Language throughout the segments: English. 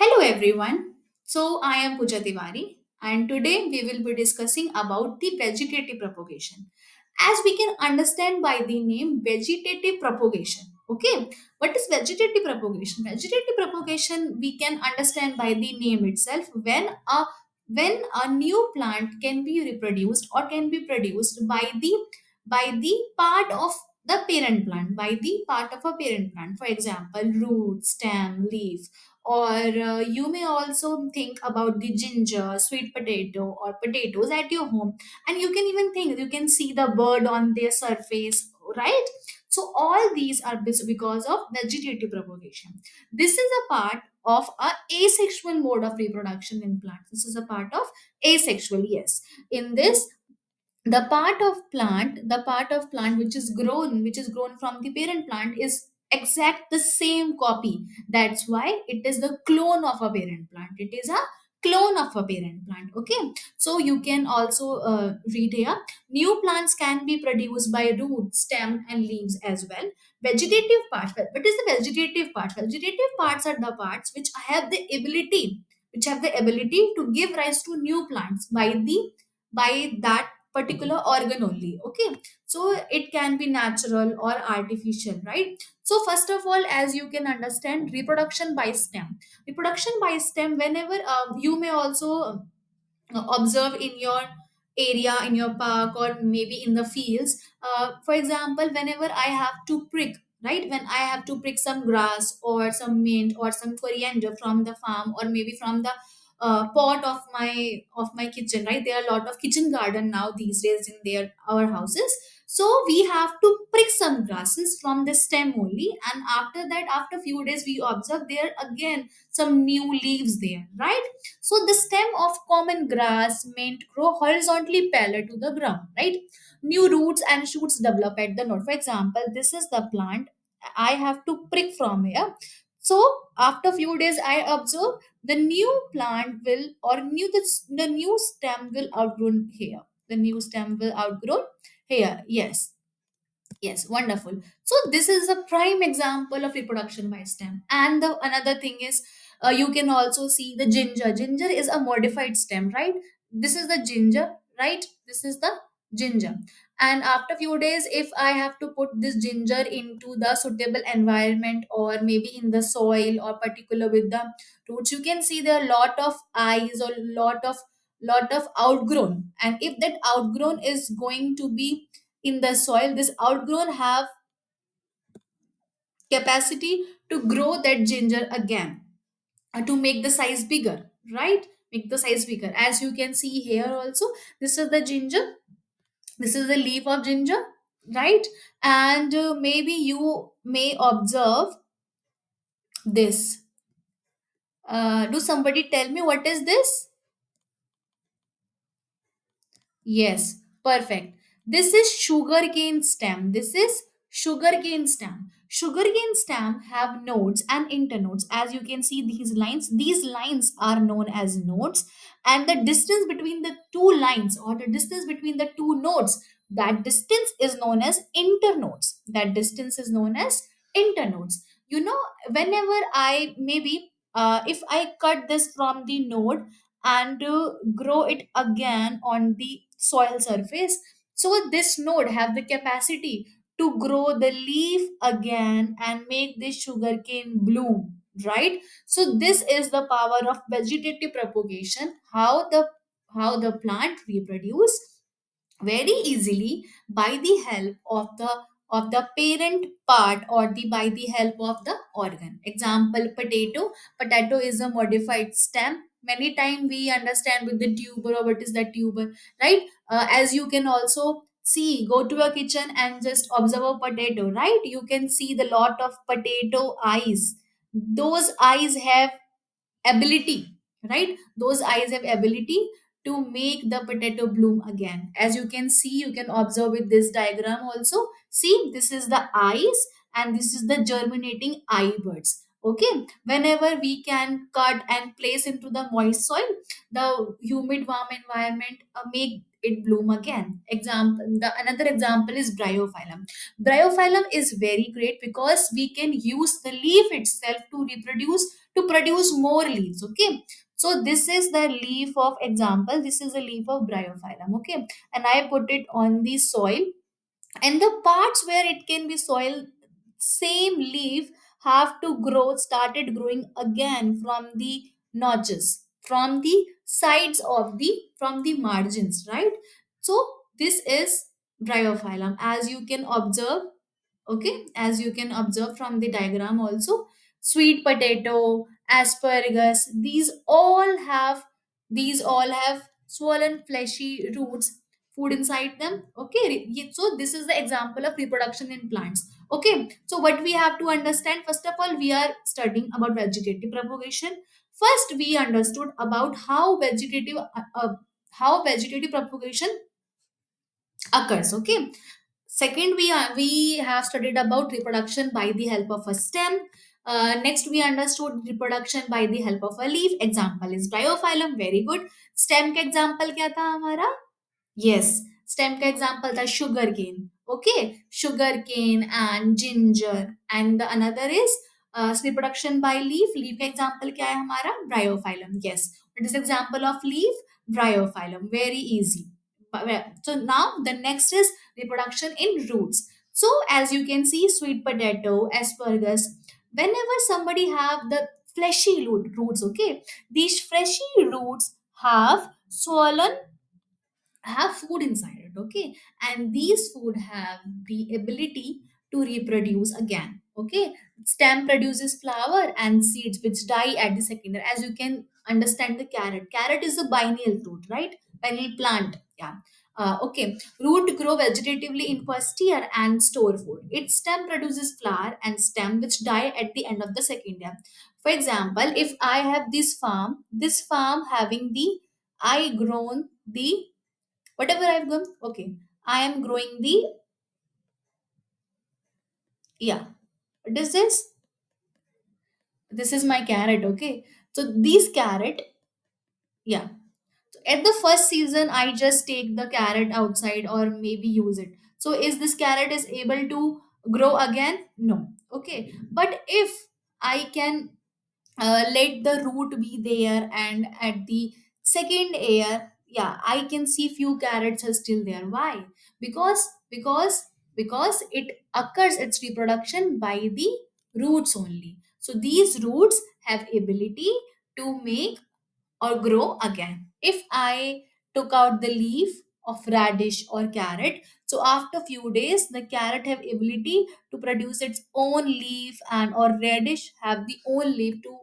Hello everyone. So I am Pooja Tiwari and today we will be discussing about the vegetative propagation. As we can understand by the name vegetative propagation. Okay, what is vegetative propagation? Vegetative propagation we can understand by the name itself when a new plant can be reproduced or can be produced by the part of the parent plant, by the part of a parent plant, for example root, stem, leaf. Or you may also think about the ginger, sweet potato, or potatoes at your home, and you can even think you can see the bird on their surface, right? So all these are because of vegetative propagation. This is a part of a asexual mode of reproduction in plants. This is a part of asexual, yes. In this, the part of plant which is grown from the parent plant is exact the same copy. That's why it is the clone of a parent plant. It is a clone of a parent plant. Okay, so you can also read here, new plants can be produced by root, stem, and leaves as well. Vegetative part, what is the vegetative part? Vegetative parts are the parts which have the ability to give rise to new plants by that particular organ only. Okay, so it can be natural or artificial, right? So first of all, as you can understand, reproduction by stem, whenever you may also observe in your area, in your park, or maybe in the fields. For example, whenever I have to prick, right, when I have to prick some grass or some mint or some coriander from the farm, or maybe from the pot of my kitchen, right? There are a lot of kitchen garden now these days in our houses. So we have to prick some grasses from the stem only, and after that, after few days, we observe there again some new leaves there, right? So the stem of common grass meant grow horizontally parallel to the ground, right? New roots and shoots develop at the node. For example, this is the plant I have to prick from here. So after few days, I observe the new plant will or new the new stem will outgrow here. The new stem will outgrow here. Yes. Yes, wonderful. So this is a prime example of reproduction by stem. And the another thing is, you can also see the ginger. Ginger is a modified stem, right? This is the ginger, right? This is the ginger. And after few days, if I have to put this ginger into the suitable environment, or maybe in the soil, or particular with the roots, you can see there are lot of eyes, or lot of outgrown. And if that outgrown is going to be in the soil, this outgrown have capacity to grow that ginger again, to make the size bigger, right? Make the size bigger. As you can see here also, this is the ginger, this is the leaf of ginger, right? And maybe you may observe this. Do somebody tell me what is this? Yes, perfect. This is sugarcane stem. This is sugarcane stem. Sugarcane stem have nodes and internodes. As you can see these lines are known as nodes, and the distance between the two lines, or the distance between the two nodes, that distance is known as internodes. That distance is known as internodes. You know, whenever I maybe if I cut this from the node and grow it again on the soil surface, so this node have the capacity to grow the leaf again and make this sugarcane bloom, right? So this is the power of vegetative propagation, how the plant reproduce very easily by the help of the parent part, or by the help of the organ. Example, potato is a modified stem. Many time we understand with the tuber, or what is the tuber, right? As you can also see, go to a kitchen and just observe a potato, right? You can see the lot of potato eyes. Those eyes have ability, right? Those eyes have ability to make the potato bloom again. As you can see, you can observe with this diagram also. See, this is the eyes, and this is the germinating eye buds. Okay, whenever we can cut and place into the moist soil, the humid warm environment make it bloom again. Example, the another example is bryophyllum. Bryophyllum is very great because we can use the leaf itself to reproduce, to produce more leaves. Okay, so this is the leaf of example, this is the leaf of bryophyllum. Okay, and I put it on the soil, and the parts where it can be soil, same leaf have to grow, started growing again from the notches, from the sides of the, from the margins, right? So this is bryophyllum, as you can observe. Okay, as you can observe from the diagram also, sweet potato, asparagus, these all have swollen fleshy roots, food inside them. Okay, so this is the example of reproduction in plants. Okay, so what we have to understand, first of all, we are studying about vegetative propagation. First we understood about how vegetative propagation occurs. Okay, second, we have studied about reproduction by the help of a stem. Next, we understood reproduction by the help of a leaf. Example is biophyllum. Very good. Stem का example क्या था हमारा? Yes, stem का example था sugar cane. Okay, sugar cane and ginger. And the another is reproduction by leaf. Leaf का example क्या है हमारा? Bryophyllum. Yes. What is example of leaf? Bryophyllum. Very easy. So now the next is reproduction in roots. So as you can see, sweet potato, asparagus, whenever somebody have the fleshy roots, okay, these fleshy roots swollen have food inside it. Okay, and these food have the ability to reproduce again. Okay, stem produces flower and seeds which die at the secondary. As you can understand, the carrot is a biennial fruit, right? Biennial plant. Yeah. Okay, root grow vegetatively in first year and store food. Its stem produces flower and stem which die at the end of the second year. For example, if I have this farm having the, I grown the, whatever I've grown, okay, I am growing the, yeah, what is this? This is my carrot. Okay, so these carrot, yeah. So at the first season, I just take the carrot outside or maybe use it. So is this carrot is able to grow again? No. Okay, but if I can let the root be there, and at the second air, yeah, I can see few carrots are still there. Why? Because because because it occurs, its reproduction by the roots only. So these roots have ability to make or grow again. If I took out the leaf of radish or carrot, so after few days the carrot have ability to produce its own leaf, and or radish have the own leaf to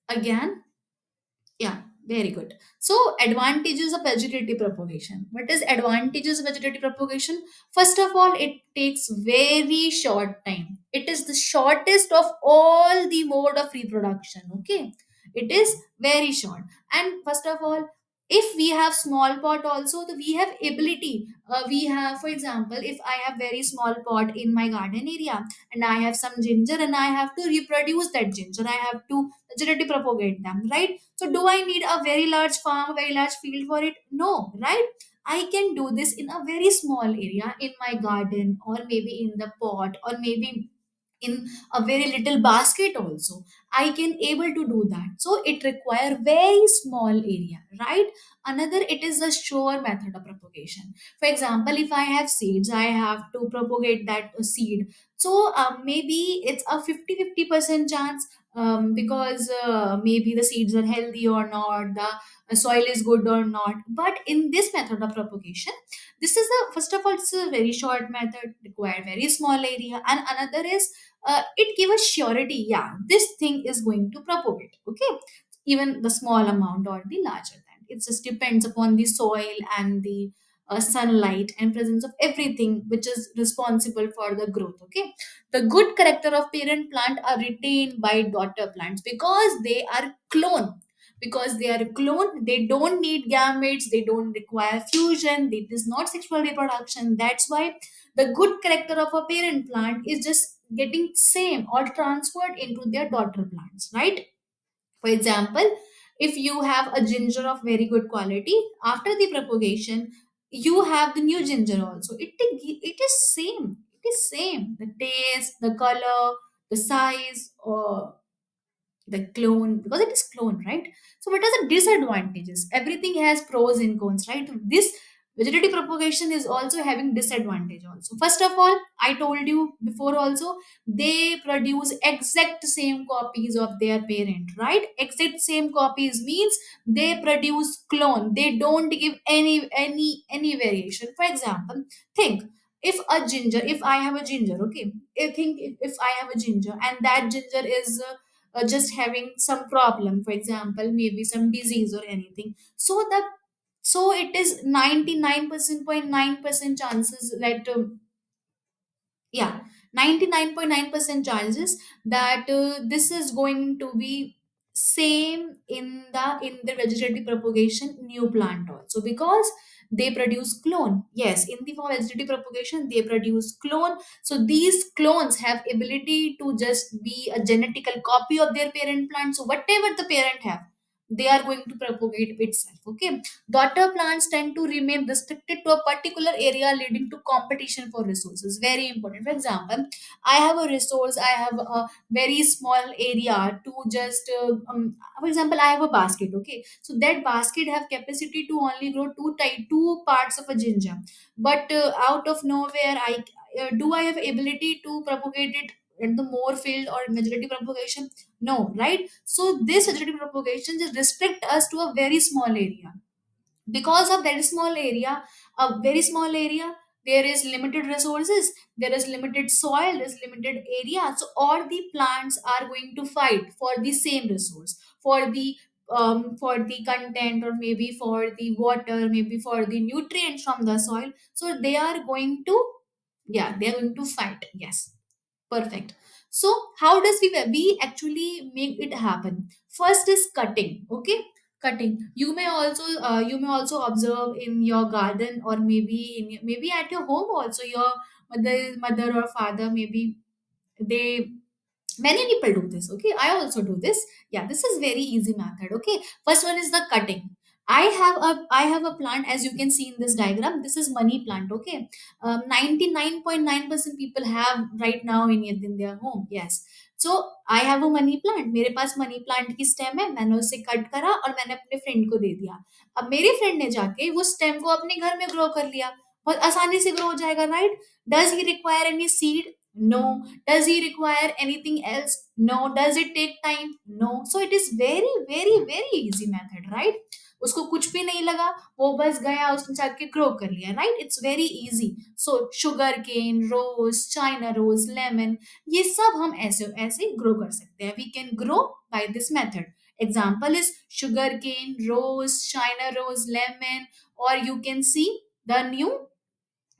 again. Yeah, very good. So advantages of vegetative propagation. What is advantages of vegetative propagation? First of all, it takes very short time. It is the shortest of all the mode of reproduction. Okay, it is very short. And first of all, if we have small pot also, we have ability. We have, for example, if I have very small pot in my garden area and I have some ginger and I have to reproduce that ginger, I have to vegetative propagate them, right? So do I need a very large farm, a very large field for it? No, right? I can do this in a very small area in my garden, or maybe in the pot, or maybe in a very little basket also. I can able to do that. So it require very small area, right? Another, it is a sure method of propagation. For example, if I have seeds, I have to propagate that seed. So maybe it's a 50-50% chance, because maybe the seeds are healthy or not, the soil is good or not. But in this method of propagation, this is a, first of all, it's a very short method, require very small area, and another is it give a surety, yeah, this thing is going to propagate. Okay, even the small amount or the larger than, it just depends upon the soil and the sunlight and presence of everything which is responsible for the growth. Okay, the good character of parent plant are retained by daughter plants because they are clone. Because they are a clone, they don't need gametes, they don't require fusion, it is not sexual reproduction. That's why the good character of a parent plant is just getting same or transferred into their daughter plants, right? For example, if you have a ginger of very good quality, after the propagation, you have the new ginger also. It is same. It is same. The taste, the color, the size, or the clone, because it is clone, right? So what are the disadvantages? Everything has pros and cons, right? This vegetative propagation is also having disadvantage also. First of all, I told you before also, they produce exact same copies of their parent, right? Exact same copies means they produce clone. They don't give any variation. For example, think, if I have a ginger, okay, I think if I have a ginger and that ginger is just having some problem, for example maybe some disease or anything, so it is 99.9% chances that yeah, 99.9% chances that this is going to be same in the vegetative propagation new plant also, because they produce clone. Yes, in the form of vegetative propagation they produce clone. So these clones have ability to just be a genetical copy of their parent plant. So whatever the parent have, they are going to propagate itself, okay. Daughter plants tend to remain restricted to a particular area, leading to competition for resources. Very important. For example, I have a resource, I have a very small area to just, for example, I have a basket, okay. So that basket have capacity to only grow two parts of a ginger, but out of nowhere, I have ability to propagate it in the more field or vegetative propagation? No, right? So this vegetative propagation just restrict us to a very small area. Because of very small area, a very small area, there is limited resources, there is limited soil, there is limited area. So all the plants are going to fight for the same resource, for the content, or maybe for the water, maybe for the nutrients from the soil. So they are going to, yeah, they are going to fight. Yes. Perfect. So how does we actually make it happen? First is cutting. Okay, cutting. You may also observe in your garden, or maybe maybe at your home also. Your mother or father, maybe they, many people do this, okay, I also do this. Yeah, this is very easy method, okay. First one is the cutting. I have a plant, as you can see in this diagram. This is money plant, okay. 99.9% people have right now in their home. Yes. So I have a money plant, मेरे पास money plant की stem है, मैंने उसे cut करा और मैंने अपने friend को दे दिया. अब मेरे फ्रेंड ने जाके वो स्टेम को अपने घर में ग्रो कर लिया. बहुत आसानी से ग्रो हो जाएगा, right? Does he require any seed? No. Does he require anything else? No. Does it take time? No. So it is very, very, very easy method, right? उसको कुछ भी नहीं लगा, वो बस गया, उसने जाके ग्रो कर लिया, right? It's very easy. So sugar cane, rose, China rose, lemon, ये सब हम ऐसे ऐसे ग्रो कर सकते हैं. We can grow by this method. Example is sugarcane, rose, china rose, lemon, or you can see the new,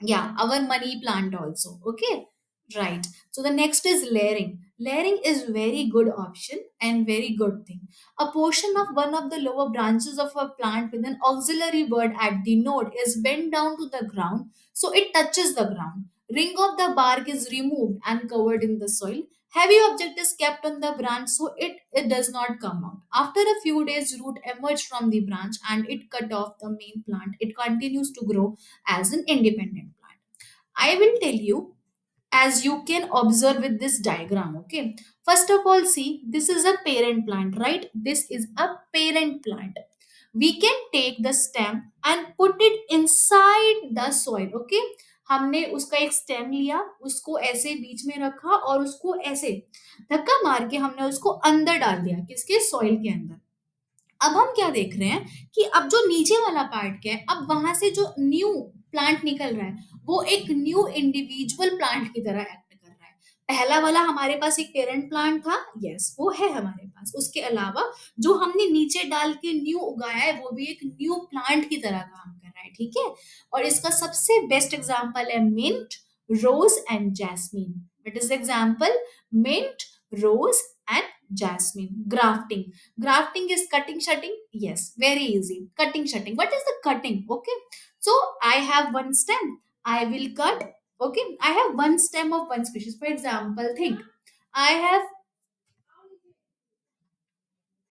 yeah, our money plant also, okay. Right. So the next is layering. Layering is very good option and very good thing. A portion of one of the lower branches of a plant with an auxiliary bud at the node is bent down to the ground, so it touches the ground. Ring of the bark is removed and covered in the soil. Heavy object is kept on the branch, so it does not come out. After a few days, root emerge from the branch and it cut off the main plant. It continues to grow as an independent plant. I will tell you, as you can observe with this diagram, okay. First of all, see, this is a parent plant, right? This is a parent plant. We can take the stem and put it inside the soil, okay. हमने उसका एक stem लिया, उसको ऐसे बीच में रखा और उसको ऐसे धक्का मार के हमने उसको अंदर डाल दिया, किसके, सॉइल के अंदर. अब हम क्या देख रहे हैं कि अब जो नीचे वाला पार्ट क्या है, अब वहां से जो न्यू प्लांट निकल रहा है, वो एक न्यू इंडिविजुअल प्लांट की तरह एक्ट कर रहा है. पहला वाला हमारे पास एक पेरेंट प्लांट था, यस, वो है हमारे पास. उसके अलावा जो हमने नीचे डाल के न्यू उगाया है, वो भी एक न्यू प्लांट की तरह काम कर रहा है, ठीक है. और इसका सबसे बेस्ट एग्जाम्पल है mint, rose and jasmine. It is example mint, rose and jasmine. Grafting. Grafting is cutting, shutting. Yes, very easy. Cutting, shutting. What is the cutting? Okay. So I have one stem. I will cut. Okay, I have one stem of one species. For example, think, I have